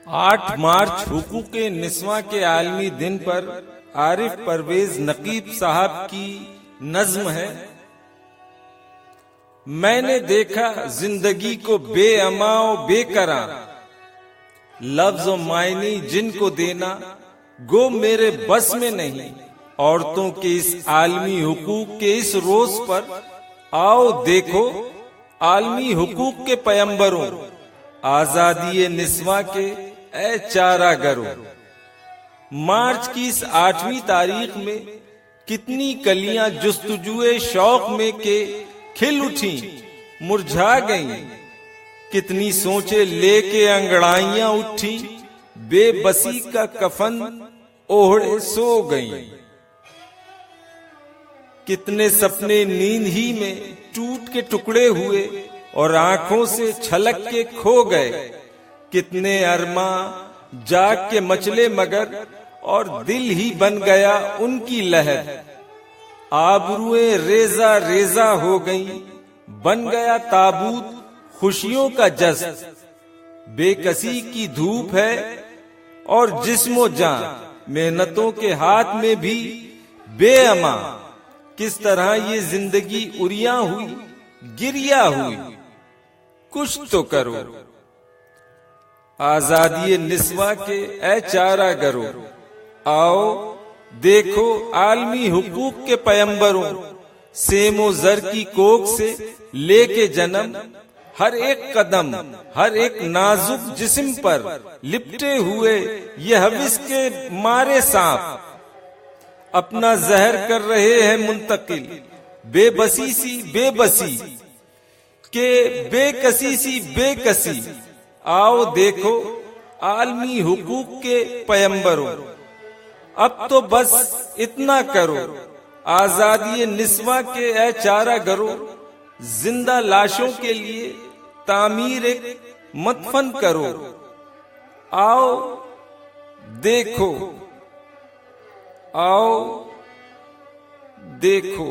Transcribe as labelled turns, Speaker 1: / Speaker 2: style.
Speaker 1: 8 مارچ حقوق نسواں کے عالمی دن پر عارف پرویز نقیب صاحب کی نظم ہے۔ میں نے دیکھا زندگی کو بے اما و بے قراں، لفظ و معنی جن کو دینا گو میرے بس میں نہیں۔ عورتوں کے اس عالمی حقوق کے اس روز پر آؤ دیکھو عالمی حقوق کے پیمبروں، آزادی نسواں کے اے چارہ گرو۔ مارچ کی اس 8ویں تاریخ میں کتنی کلیاں جستجوئے شوق میں کے کھل اٹھیں مرجھا گئیں، کتنی سوچیں لے کے انگڑائیاں اٹھیں بے بسی کا کفن اوڑھے سو گئیں۔ کتنے سپنے نیند ہی میں ٹوٹ کے ٹکڑے ہوئے اور آنکھوں سے چھلک کے کھو گئے، کتنے ارماں جاگ کے مچلے مگر اور دل ہی بن گیا ان کی لہر۔ آبروئیں ریزہ ریزہ ہو گئیں، بن گیا تابوت خوشیوں کا جست۔ بے کسی کی دھوپ ہے اور جسم و جان، محنتوں کے ہاتھ میں بھی بے اما۔ کس طرح یہ زندگی اریاں ہوئی گریا ہوئی، کچھ تو کرو۔ آزادی نسواں کے اے چارہ گرو، آؤ دیکھو عالمی حقوق کے پیمبروں، سیم و زر کی کوکھ سے لے کے جنم، ہر ایک قدم ہر ایک نازک جسم پر لپٹے ہوئے یہ حوث کے مارے سانپ، اپنا زہر کر رہے ہیں منتقل۔ بے بسی سی بے بسی کہ بے کسی سی بے کسی، آؤ دیکھو عالمی حقوق کے پیمبروں۔ اب تو بس اتنا کرو آزادی نسواں کے اے چارہ گرو، زندہ لاشوں کے لیے تعمیر ایک مدفن کرو۔ آؤ دیکھو، آؤ دیکھو۔